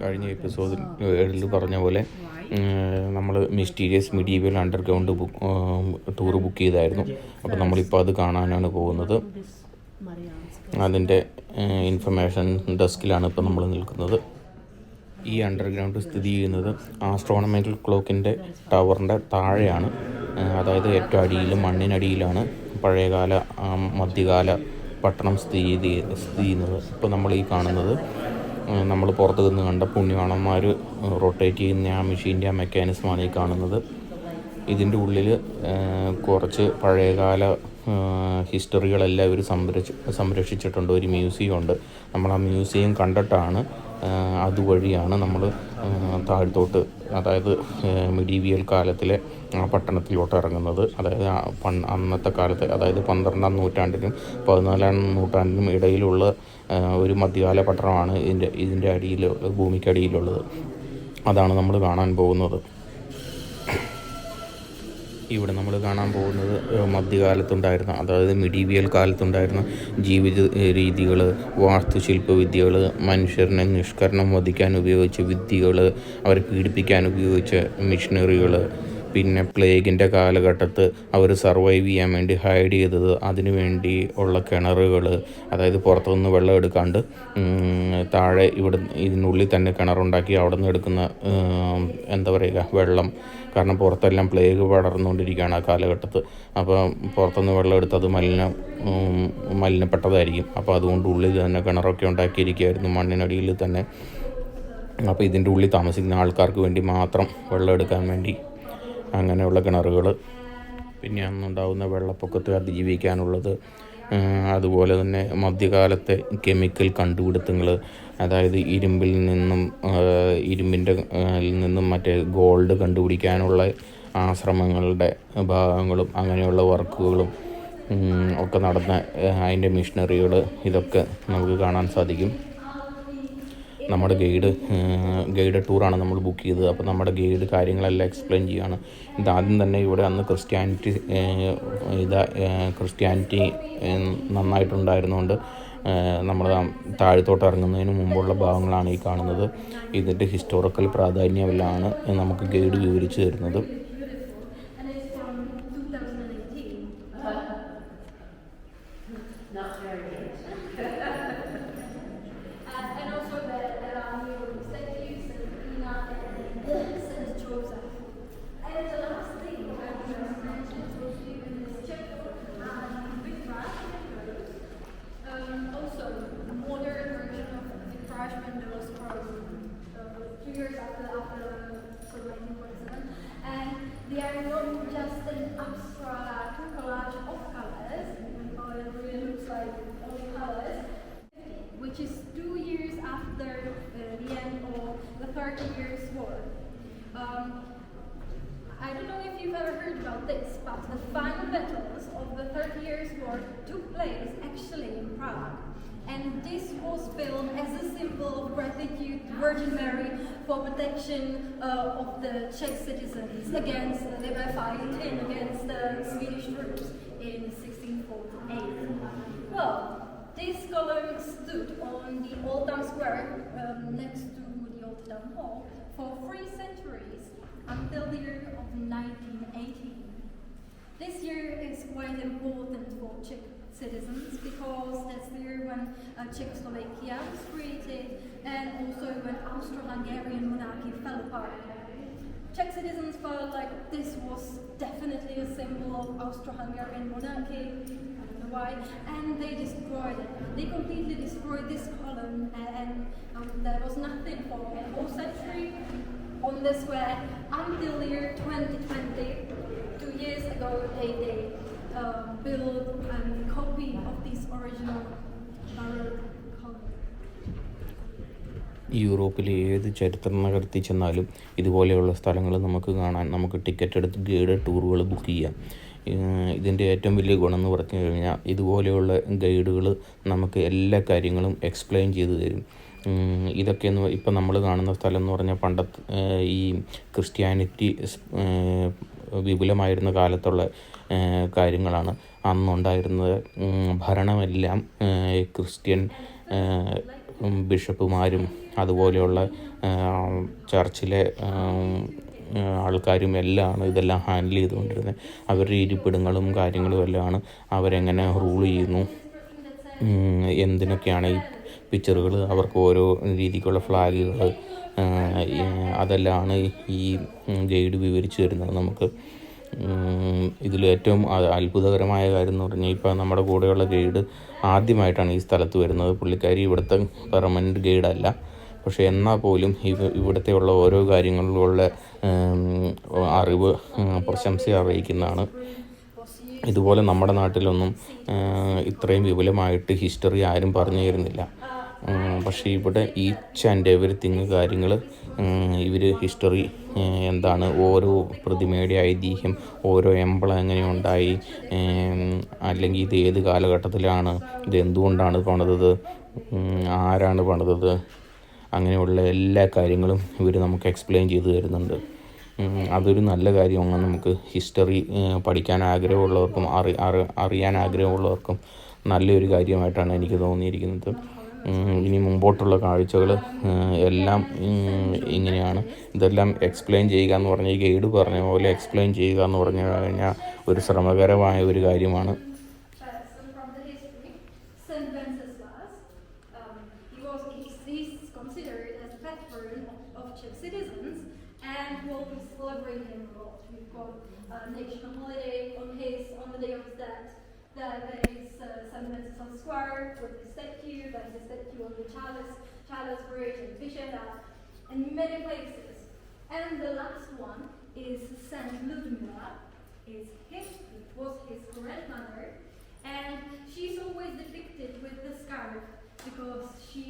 കഴിഞ്ഞ എപ്പിസോഡിൽ പറഞ്ഞ പോലെ നമ്മൾ mysterious medieval underground tour book ചെയ്തായിരുന്നു. അപ്പോൾ നമ്മളിപ്പോൾ അത് കാണാനാണ് പോകുന്നത്. അതിൻ്റെ ഇൻഫർമേഷൻ ഡെസ്കിലാണ് ഇപ്പോൾ നമ്മൾ നിൽക്കുന്നത്. ഈ അണ്ടർഗ്രൗണ്ട് സ്ഥിതി ചെയ്യുന്നത് ആസ്ട്രോണമിക്കൽ ക്ലോക്കിൻ്റെ ടവറിൻ്റെ താഴെയാണ്. അതായത് ഏറ്റവും അടിയിലും മണ്ണിനടിയിലാണ് പഴയകാല മധ്യകാല പട്ടണം സ്ഥിതി ചെയ്യുന്നത്. ഇപ്പോൾ നമ്മൾ ഈ കാണുന്നത് നമ്മൾ പുറത്ത് നിന്ന് കണ്ട പുണ്യവാളന്മാർ റൊട്ടേറ്റ് ചെയ്യുന്ന ആ മെഷീൻ്റെ ആ മെക്കാനിസമാണ് ഈ കാണുന്നത്. ഇതിൻ്റെ ഉള്ളിൽ കുറച്ച് പഴയകാല ഹിസ്റ്ററികളെല്ലാം ഇവർ സംരക്ഷിച്ചിട്ടുണ്ട്. ഒരു മ്യൂസിയം ഉണ്ട്. നമ്മൾ ആ മ്യൂസിയം കണ്ടിട്ടാണ് അതുവഴിയാണ് നമ്മൾ താഴത്തോട്ട്, അതായത് മിഡീവിയൽ കാലത്തിലെ ആ പട്ടണത്തിലോട്ട് ഇറങ്ങുന്നത്. അതായത് അന്നത്തെ കാലത്ത്, അതായത് 12-ാം നൂറ്റാണ്ടിനും 14-ാം നൂറ്റാണ്ടിനും ഇടയിലുള്ള ഒരു മധ്യകാല പട്ടണമാണ് ഇതിൻ്റെ അടിയിൽ, ഭൂമിക്കടിയിലുള്ളത്. അതാണ് നമ്മൾ കാണാൻ പോകുന്നത്. ഇവിടെ നമ്മൾ കാണാൻ പോകുന്നത് മധ്യകാലത്തുണ്ടായിരുന്ന, അതായത് മിഡീവിയൽ കാലത്തുണ്ടായിരുന്ന ജീവിത രീതികൾ, വാസ്തുശില്പ വിദ്യകൾ, മനുഷ്യനെ നിഷ്കരണം വധിക്കാൻ ഉപയോഗിച്ച വിദ്യകൾ, അവരെ പീഡിപ്പിക്കാൻ ഉപയോഗിച്ച മിഷനറികൾ, പിന്നെ പ്ലേഗിൻ്റെ കാലഘട്ടത്ത് അവർ സർവൈവ് ചെയ്യാൻ വേണ്ടി ഹൈഡ് ചെയ്തത്, അതിനു വേണ്ടി ഉള്ള കിണറുകൾ, അതായത് പുറത്തുനിന്ന് വെള്ളം എടുക്കാണ്ട് താഴെ ഇതിനുള്ളിൽ തന്നെ കിണറുണ്ടാക്കി അവിടെ നിന്ന് എടുക്കുന്ന എന്താ പറയുക വെള്ളം. കാരണം പുറത്തെല്ലാം പ്ലേഗ് പടർന്നുകൊണ്ടിരിക്കുകയാണ് ആ കാലഘട്ടത്ത്. അപ്പോൾ പുറത്തുനിന്ന് വെള്ളം എടുത്ത് അത് മലിനപ്പെട്ടതായിരിക്കും. അപ്പോൾ അതുകൊണ്ട് ഉള്ളിൽ തന്നെ കിണറൊക്കെ ഉണ്ടാക്കിയിരിക്കുകയായിരുന്നു, മണ്ണിനടിയിൽ തന്നെ. അപ്പോൾ ഇതിൻ്റെ ഉള്ളിൽ താമസിക്കുന്ന ആൾക്കാർക്ക് വേണ്ടി മാത്രം വെള്ളം എടുക്കാൻ വേണ്ടി അങ്ങനെയുള്ള കിണറുകൾ. പിന്നെ അന്നുണ്ടാകുന്ന വെള്ളപ്പൊക്കത്തെ അതിജീവിക്കാനുള്ളത്. അതുപോലെ തന്നെ മധ്യകാലത്തെ കെമിക്കൽ കണ്ടുപിടുത്തങ്ങൾ, അതായത് ഇരുമ്പിൻ്റെ മറ്റേ ഗോൾഡ് കണ്ടുപിടിക്കാനുള്ള ആശ്രമങ്ങളുടെ ഭാഗങ്ങളും അങ്ങനെയുള്ള വർക്കുകളും ഒക്കെ നടന്ന അതിൻ്റെ മിഷനറികൾ, ഇതൊക്കെ നമുക്ക് കാണാൻ സാധിക്കും. നമ്മുടെ ഗൈഡ് ടൂറാണ് നമ്മൾ ബുക്ക് ചെയ്തത്. അപ്പോൾ നമ്മുടെ ഗൈഡ് കാര്യങ്ങളെല്ലാം എക്സ്പ്ലെയിൻ ചെയ്യുകയാണ്. ഇതാദ്യം തന്നെ ഇവിടെ അന്ന് ക്രിസ്ത്യാനിറ്റി നന്നായിട്ടുണ്ടായിരുന്നുകൊണ്ട് നമ്മൾ താഴത്തോട്ട് ഇറങ്ങുന്നതിന് മുമ്പുള്ള ഭാഗങ്ങളാണ് ഈ കാണുന്നത്. ഇതിൻ്റെ ഹിസ്റ്റോറിക്കൽ പ്രാധാന്യമെല്ലാം നമുക്ക് ഗൈഡ് വിവരിച്ചു തരുന്നത്. They are not just an abstract collage of colors, how it really looks like only colors, which is 2 years after the end of the 30 Years' War. I don't know if you've ever heard about this, but the final battles of the 30 Years' War took place actually in Prague. And this was filmed as a symbol of gratitude to Virgin Mary for protection of the Czech citizens against, they were fighting against the Swedish troops in 1648. Well, this column stood on the Old Town Square next to the Old Town Hall for 3 centuries until the year of 1918. This year is quite important for Czech citizens because that's the year when Czechoslovakia was created and also when Austro-Hungarian monarchy fell apart. Czech citizens felt like this was definitely a symbol of Austro-Hungarian monarchy, I don't know why, and they destroyed it. They completely destroyed this column and there was nothing for a whole century on the square until the year 2020. 2 years ago they build a copy of this original Baroque column. യൂറോപ്പിലെ ഏത് ചരിത്ര നഗരത്തിൽ ചെന്നാലും ഇതുപോലെയുള്ള സ്ഥലങ്ങൾ നമുക്ക് കാണാൻ, നമുക്ക് ടിക്കറ്റ് എടുത്ത് ഗൈഡ് ടൂറുകൾ ബുക്ക് ചെയ്യാം. ഇതിൻ്റെ ഏറ്റവും വലിയ ഗുണം എന്ന് പറഞ്ഞു കഴിഞ്ഞാൽ ഇതുപോലെയുള്ള ഗൈഡുകൾ നമുക്ക് എല്ലാ കാര്യങ്ങളും എക്സ്പ്ലെയിൻ ചെയ്തു തരും. ഇതൊക്കെയെന്ന് ഇപ്പം നമ്മൾ കാണുന്ന സ്ഥലം എന്ന് പറഞ്ഞാൽ പണ്ടത്തെ ഈ ക്രിസ്ത്യാനിറ്റി വിപുലമായിരുന്ന കാലത്തുള്ള കാര്യങ്ങളാണ്. അന്നുണ്ടായിരുന്നത് ഭരണമെല്ലാം ക്രിസ്ത്യൻ ബിഷപ്പുമാരും അതുപോലെയുള്ള ചർച്ചിലെ ആൾക്കാരും എല്ലാമാണ് ഇതെല്ലാം ഹാൻഡിൽ ചെയ്തുകൊണ്ടിരുന്നത്. അവരുടെ ഇരിപ്പിടങ്ങളും കാര്യങ്ങളും എല്ലാമാണ് അവരെങ്ങനെ റൂൾ ചെയ്യുന്നു, എന്തിനൊക്കെയാണ് ഈ പിക്ചറുകൾ, അവർക്ക് ഓരോ രീതിക്കുള്ള ഫ്ലാഗുകൾ, അതെല്ലാമാണ് ഈ ഗൈഡ് വിവരിച്ചു തരുന്നത് നമുക്ക്. ഇതിലേറ്റവും അത്ഭുതകരമായ കാര്യം എന്ന് പറഞ്ഞാൽ, ഇപ്പോൾ നമ്മുടെ കൂടെയുള്ള ഗൈഡ് ആദ്യമായിട്ടാണ് ഈ സ്ഥലത്ത് വരുന്നത്. പുള്ളിക്കാരി ഇവിടുത്തെ പെർമനൻറ്റ് ഗൈഡല്ല. പക്ഷേ എന്നാൽ പോലും ഇവിടുത്തെയുള്ള ഓരോ കാര്യങ്ങളിലുള്ള അറിവ് പ്രശംസ അറിയിക്കുന്നതാണ്. ഇതുപോലെ നമ്മുടെ നാട്ടിലൊന്നും ഇത്രയും വിപുലമായിട്ട് ഹിസ്റ്ററി ആരും പറഞ്ഞു തരുന്നില്ല. പക്ഷേ ഇവിടെ ഈച്ച് ആൻഡ് എവരിത്തിങ് കാര്യങ്ങൾ ഇവർ ഹിസ്റ്ററി എന്താണ്, ഓരോ പ്രതിമയുടെ ഐതിഹ്യം, ഓരോ എംബ്ലം എങ്ങനെയുണ്ടായി, അല്ലെങ്കിൽ ഇത് ഏത് കാലഘട്ടത്തിലാണ്, ഇത് എന്തുകൊണ്ടാണ് പണിതത്, ആരാണ് പണിതത്, അങ്ങനെയുള്ള എല്ലാ കാര്യങ്ങളും ഇവർ നമുക്ക് എക്സ്പ്ലെയിൻ ചെയ്തു തരുന്നുണ്ട്. അതൊരു നല്ല കാര്യമാണ്. നമുക്ക് ഹിസ്റ്ററി പഠിക്കാൻ ആഗ്രഹമുള്ളവർക്കും അറിയാൻ ആഗ്രഹമുള്ളവർക്കും നല്ലൊരു കാര്യമായിട്ടാണ് എനിക്ക് തോന്നിയിരിക്കുന്നത്. ഇനി മുമ്പോട്ടുള്ള കാഴ്ചകൾ എല്ലാം ഇങ്ങനെയാണ്. ഇതെല്ലാം എക്സ്പ്ലെയിൻ ചെയ്യുക എന്ന് പറഞ്ഞാൽ, ഈ ഗൈഡ് പറഞ്ഞ പോലെ എക്സ്പ്ലെയിൻ ചെയ്യുക എന്ന് പറഞ്ഞു കഴിഞ്ഞാൽ ഒരു ശ്രമകരമായ ഒരു കാര്യമാണ്. National holiday on the day of his death. There is St. Vincent Square with his statue, there's a statue on the Chalice Bridge in Vishera, and many places. And the last one is St. Ludmila. It was his grandmother, and she's always depicted with the scarf because she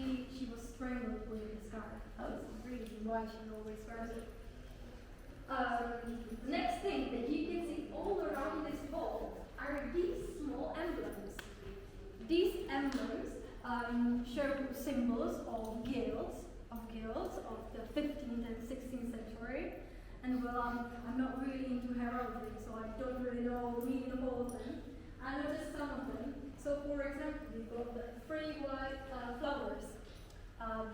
was strangled with the scarf. That's the reason why she always wears it. The next thing that you can see all around this wall are these small emblems. These emblems show symbols of guilds of the 15th and 16th century. And well, I'm not really into heraldry, so I don't really know reading all of them. I know just some of them. So, for example, we've got the 3 white flowers.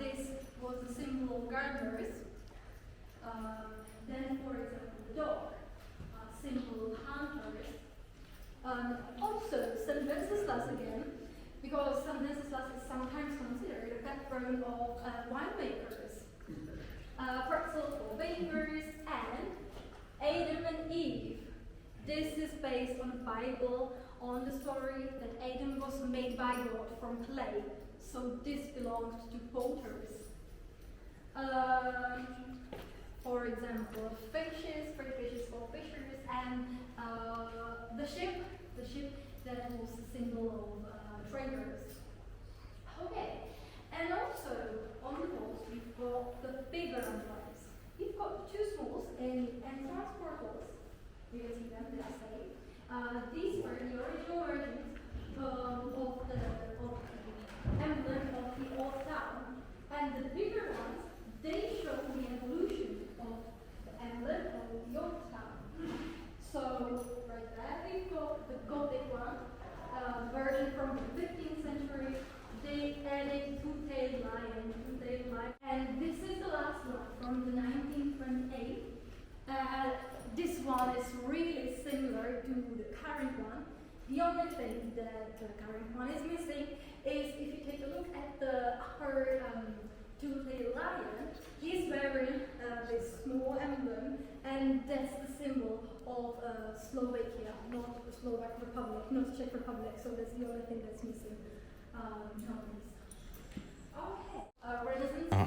This was a symbol of gardeners. Then, for example, the dog, symbol of hunters. Also, St. Wenceslas again, because St. Wenceslas is sometimes considered a patron of winemakers, pretzel for bakers, and Adam and Eve. This is based on the Bible, on the story that Adam was made by God from clay, so this belonged to potters. For example, fishes, 3 fishes for fishers, and the ship that was the symbol of traders. Okay, and also on the walls we've got the bigger emblems. We've got 2 smalls in entrance portals. You can see them, they say. These were the original versions of the emblem of the old town, and the bigger ones, they show the evolution of the emblem of the old town. So right there we've got the Gothic one, version from the 15th century. They added two-tailed lion, and this is the last one from the 1928. This one is really similar to the current one. The only thing that the current one is missing is if you take a look at the upper two-tailed lion, he's wearing this small emblem, and that's the symbol of Slovakia, not the Slovak Republic, not Czech Republic, so that's the only thing that's missing.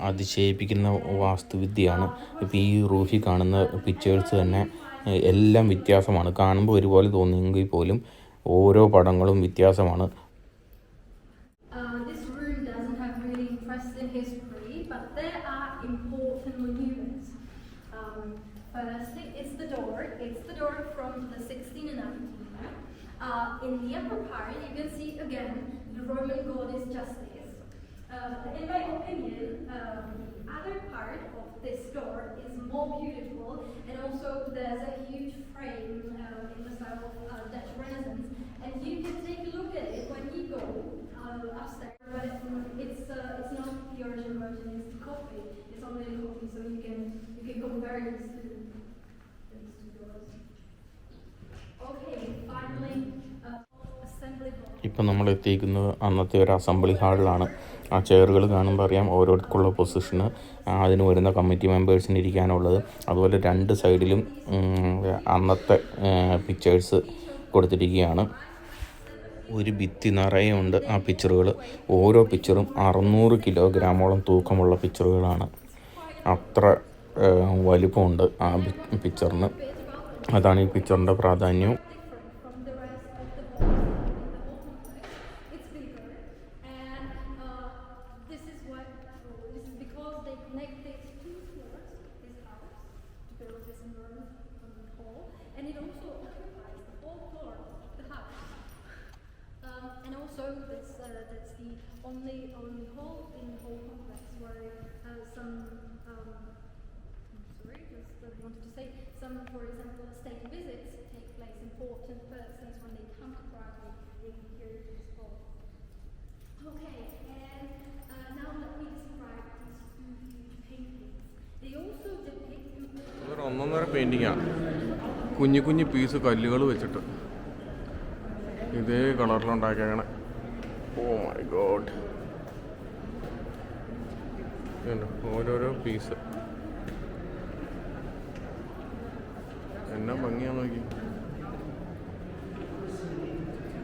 അതിശയിപ്പിക്കുന്ന വാസ്തുവിദ്യയാണ്. ഇപ്പോൾ ഈ റൂഫിൽ കാണുന്ന pictures തന്നെ എല്ലാം വ്യത്യാസമാണ്. കാണുമ്പോൾ ഒരുപോലെ തോന്നുമെങ്കിൽ പോലും ഓരോ പടങ്ങളും വ്യത്യാസമാണ്. Firstly, it's the door. It's the door from the 16 and 19. In the upper part, you can see again the Roman goddess Justice. In my opinion, other part of this door is more beautiful, and also there's a huge frame in the style of Dutch Renaissance, and you can take a look at it when you go upstairs. But it's not version is the copy. It's already a copy, so you can compare these two doors. Okay, finally, assembly hall. ഇപ്പം നമ്മൾ എത്തിയിരിക്കുന്നത് അന്നത്തെ ഒരു assembly ഹാളിലാണ്. ആ ചെയറുകൾ കാണുമ്പോൾ അറിയാം ഓരോരുത്തർക്കുള്ള പൊസിഷന്, അതിന് വരുന്ന കമ്മിറ്റി മെമ്പേഴ്സിന് ഇരിക്കാനുള്ളത്. അതുപോലെ രണ്ട് സൈഡിലും അന്നത്തെ പിക്ചേഴ്സ് കൊടുത്തിരിക്കുകയാണ്. ഒരു ഭിത്തി നിറയെ ഉണ്ട് ആ പിക്ചറുകൾ. ഓരോ പിക്ചറും 600 കിലോഗ്രാമോളം തൂക്കമുള്ള പിക്ചറുകളാണ്. അത്ര വലിപ്പമുണ്ട് ആ പിക്ചറിന്. അതാണ് ഈ പിക്ചറിൻ്റെ പ്രാധാന്യവും. That's the only hall in the whole complex where some wanted to say some, for example, state visits take place. Important persons when they come to Prague, they here to this hall. Okay, and now let me describe these two huge paintings. They also depict. ഒന്നൊന്നര പെയിൻറ്റിങ്ങാണ്. കുഞ്ഞു കുഞ്ഞു piece കല്ലുകൾ വെച്ചിട്ട് ഇതേ കളറിലുണ്ടാക്കിയാണ്. Oh my God, ഓരോരോ piece എന്നാ ഭംഗിയാന്ന് നോക്കി.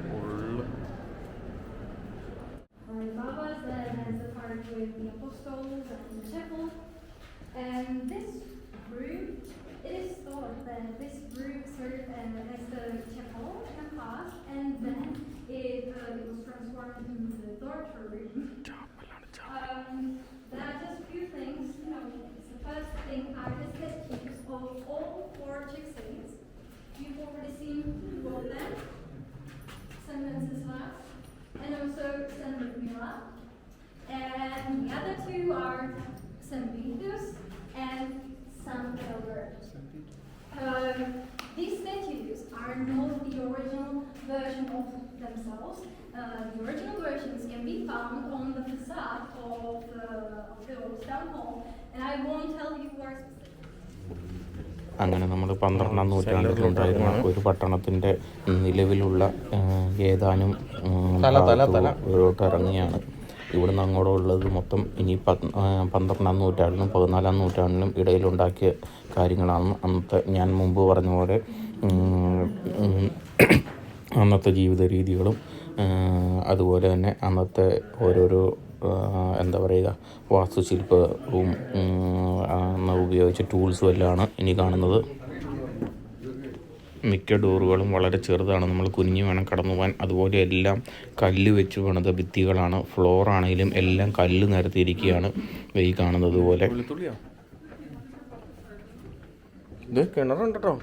Full And this room, it is thought that this room served as the chapel in the past, and then it was transformed into the dormitory room. There are just a few things, it's the first thing are the statues of all 4 Czech saints. You've already seen 2 of them, Saint Wenceslas and also Saint Ludmila. And the other 2 are Saint Vitus and Saint Albert. These statues are not the original version of themselves. The original versions can be found on the facade of the old town hall, and I won't tell you where specifically. അങ്ങനെ നമ്മൾ 12-ാം നൂറ്റാണ്ടിലുണ്ടായിരുന്ന ഒരു പട്ടണത്തിൻ്റെ നിലവിലുള്ള ഏതാനും ഇറങ്ങിയാണ്. ഇവിടുന്ന് അങ്ങോട്ടുള്ളത് മൊത്തം ഇനി 12-ാം നൂറ്റാണ്ടിലും 14-ാം നൂറ്റാണ്ടിലും ഇടയിലുണ്ടാക്കിയ കാര്യങ്ങളാണ്. അന്നത്തെ ഞാൻ മുമ്പ് പറഞ്ഞ പോലെ അന്നത്തെ ജീവിത രീതികളും അതുപോലെ തന്നെ അന്നത്തെ ഓരോരോ എന്താ പറയുക വാസ്തുശില്പവും അന്ന് ഉപയോഗിച്ച ടൂൾസും എല്ലാമാണ് ഇനി കാണുന്നത്. മിക്ക ഡോറുകളും വളരെ ചെറുതാണ്, നമ്മൾ കുനിഞ്ഞ് വേണം കടന്നു പോകാൻ. അതുപോലെ എല്ലാം കല്ല് വെച്ച് പണിത ഭിത്തികളാണ്. ഫ്ലോറാണെങ്കിലും എല്ലാം കല്ല് നിരത്തിയിരിക്കുകയാണ് ഈ കാണുന്നത് പോലെ. ഇത് കിണറുണ്ട് കേട്ടോ,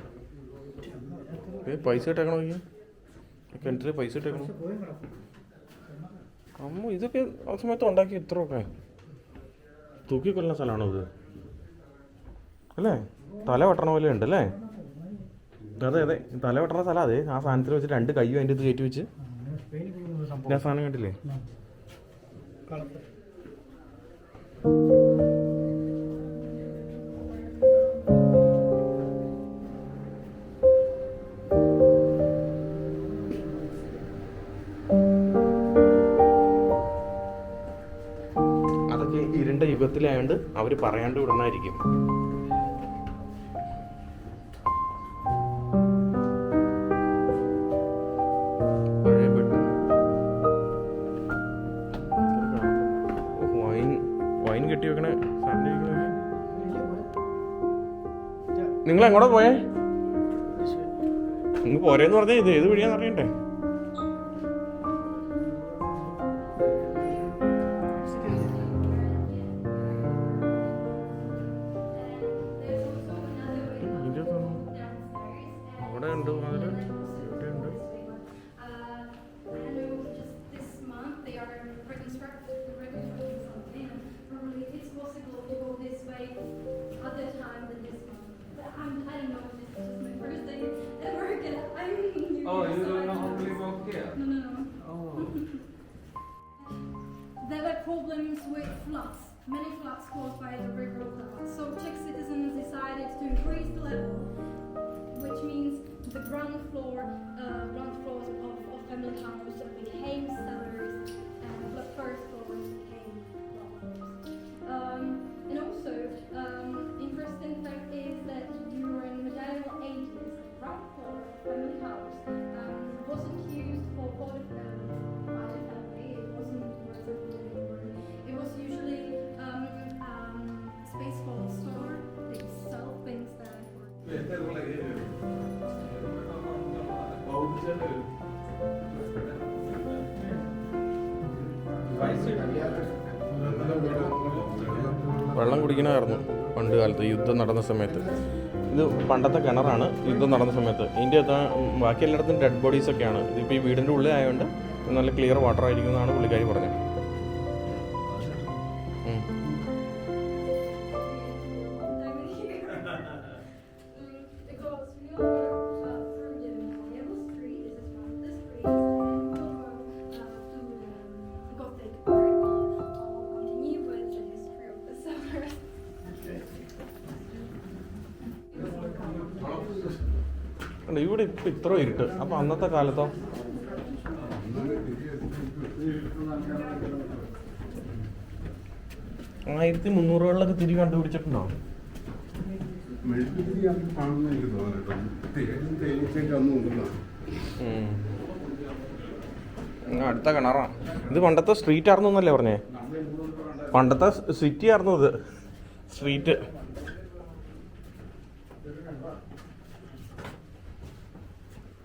പൈസ ഇട്ടേക്കണോ? കിണറ്റിൽ പൈസ ഇട്ടേക്കണോ? അമ്മ ഇതൊക്കെ ആ സമയത്ത് ഉണ്ടാക്കി ഇത്രയൊക്കെ തൂക്കിക്കൊല്ലുന്ന സ്ഥലമാണോ ഇത്? അല്ലേ, തല വെട്ടണ പോലെ ഉണ്ട് അല്ലേ? അതെ അതെ, തല വെട്ടണ സ്ഥലം. അതെ, ആ സാധനത്തിൽ വെച്ച് 2 കയ്യും അതിൻ്റെ ഇത് കയറ്റി വെച്ച് ഞാൻ സാധനം കണ്ടില്ലേ? അതൊക്കെ ഇരുണ്ട യുഗത്തിലായോണ്ട് അവർ പറയാണ്ട് വിടണമായിരിക്കും. കെട്ടി വെക്കണേ നിങ്ങൾ എങ്ങോട്ടാ പോയേ? നിങ്ങൾ പോരേന്ന് പറഞ്ഞേ, ഇത് ഏത് വഴിയാന്ന് അറിയണ്ടേ? അവിടെ ഉണ്ട് അതില്, ഇവിടെ ഉണ്ട്. Oh, you don't know how to walk here? No. There were problems with floods many floods caused by the river flood. So Czech citizens decided to increase the level, which means the ground floors of family house became cellars, and the first floors became lockers. And also, interesting fact is that during medieval ages, the ground floor of family house wasn't used by the family. It wasn't where the living room. It was usually space for the store. They sell things there. വെള്ളം കുടിക്കണമായിരുന്നു പണ്ട് കാലത്ത് യുദ്ധം നടന്ന സമയത്ത്. ഇത് പണ്ടത്തെ കിണറാണ് യുദ്ധം നടന്ന സമയത്ത്. ഇതിൻ്റെ അകത്ത് ബാക്കി എല്ലായിടത്തും ഡെഡ് ബോഡീസൊക്കെയാണ്. ഇതിപ്പോൾ ഈ വീടിൻ്റെ ഉള്ളിൽ ആയതുകൊണ്ട് നല്ല ക്ലിയർ വാട്ടർ ആയിരിക്കും എന്നാണ് പുള്ളിക്കാരി പറഞ്ഞത്. ഇവിടെ ഇപ്പം ഇത്ര ഇരുട്ട്. അപ്പം അന്നത്തെ കാലത്തോ 1300-കളിലൊക്കെ തിരി കണ്ടുപിടിച്ചിട്ടുണ്ടോ? അടുത്ത കിണറാണ് ഇത്. പണ്ടത്തെ സ്ട്രീറ്റ് ആയിരുന്നു എന്നല്ലേ പറഞ്ഞേ? പണ്ടത്തെ സിറ്റി ആയിരുന്നു ഇത്, സ്ട്രീറ്റ്.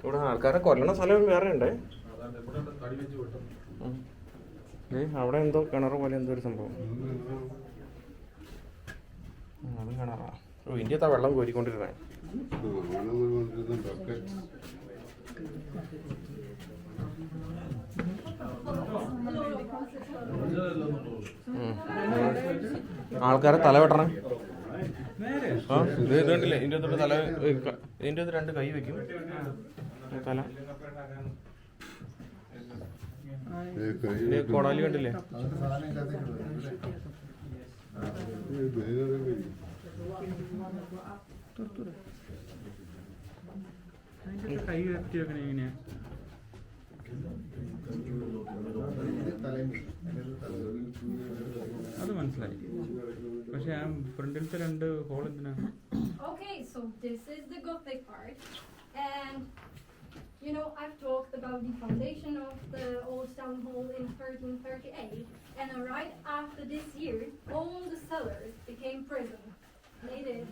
ഇവിടെ ആൾക്കാരെ കൊല്ലണ സ്ഥലം വേറെ ഉണ്ടേ. അവിടെ എന്തോ കിണർ പോലെ എന്തോ ഒരു സംഭവം. അത് കിണറാ. ഇന്ത്യത്തെ വെള്ളം കോരിക്കൊണ്ടിരുന്നേ. ആൾക്കാരെ തല വെട്ടണം. ആ ഇത് കണ്ടില്ലേ? ഇതിൻ്റെ അകത്തോട്ട് തല, ഇതിൻ്റെ അകത്ത് 2 കൈ വെക്കും. തല കോടാലി കണ്ടില്ലേ? കൈ കത്തി വെക്കണേ എങ്ങനെയാ? അത് മനസ്സിലായി. പക്ഷെ ആ ഫ്രണ്ടിലത്തെ 2 ഹോൾ എന്തിനാ? Okay, so this is the Gothic part, and you know I've talked about the foundation of the old town hall in 1338, and right after this year, all the cellars became prison. They did.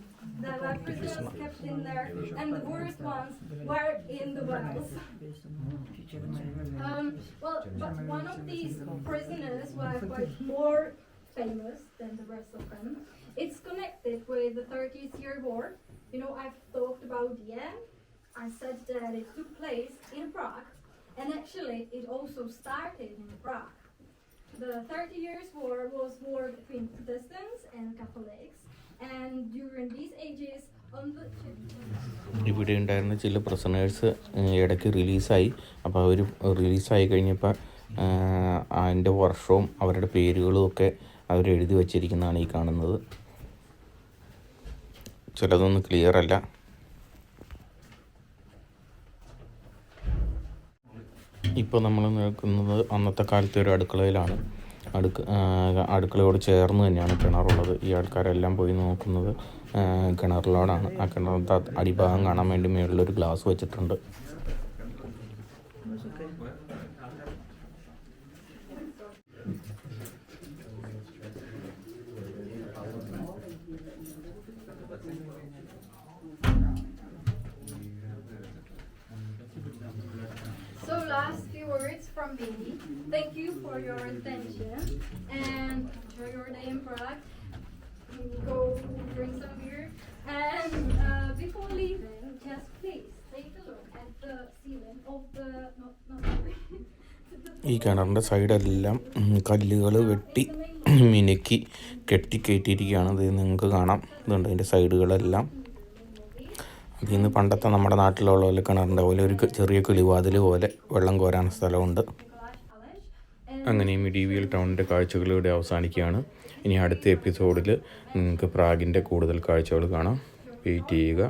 There were prisoners kept in there, and the worst ones were in the wells. But one of these prisoners were quite more famous than the rest of them. It's connected with the 30th Year War. You know, I've talked about the end. I said that it took place in Prague, and actually it also started in Prague. The 30 Years War was war between Protestants and Catholics, and during these ages on the ഇവിടെ ഉണ്ടായിരുന്ന ചില prisoners ഇടയ്ക്ക് റിലീസായി. അപ്പോൾ അവർ റിലീസായി കഴിഞ്ഞപ്പോൾ അതിൻ്റെ വർഷവും അവരുടെ പേരുകളും ഒക്കെ അവരെഴുതി വച്ചിരിക്കുന്നതാണ് ഈ കാണുന്നത്. ചിലതൊന്നും ക്ലിയർ അല്ല. ഇപ്പോൾ നമ്മൾ നിൽക്കുന്നത് അന്നത്തെ കാലത്തെ ഒരു അടുക്കളയിലാണ്. അടുക്കളയോട് ചേർന്ന് തന്നെയാണ് കിണറുള്ളത്. ഈ ആൾക്കാരെല്ലാം പോയി നോക്കുന്നത് കിണറിലോടാണ്. ആ കിണറിൻ്റെ അടിഭാഗം കാണാൻ വേണ്ടി മുകളിലൊരു ഗ്ലാസ് വെച്ചിട്ടുണ്ട്. So last few words from me. Thank you for your attention and enjoy your day in Prague. Go drink some beer, and before leaving, just please take a look at the ceiling of the ഈ കിണറിൻ്റെ സൈഡെല്ലാം കല്ലുകൾ വെട്ടി മിനുക്കി കെട്ടിക്കയറ്റിയിരിക്കുകയാണ്. ഇത് നിങ്ങൾക്ക് കാണാം. ഇതുണ്ട് അതിൻ്റെ സൈഡുകളെല്ലാം. അതിൽ നിന്ന് പണ്ടത്തെ നമ്മുടെ നാട്ടിലുള്ള പോലെ കിണറിൻ്റെ പോലെ ഒരു ചെറിയ കിളിവാതിൽ പോലെ വെള്ളം കോരാൻ സ്ഥലമുണ്ട്. അങ്ങനെ മിഡീവിയൽ ടൗണിൻ്റെ കാഴ്ചകളിലൂടെ അവസാനിക്കുകയാണ്. ഇനി അടുത്ത എപ്പിസോഡിൽ നിങ്ങൾക്ക് പ്രാഗിൻ്റെ കൂടുതൽ കാഴ്ചകൾ കാണാം. വെയിറ്റ് ചെയ്യുക.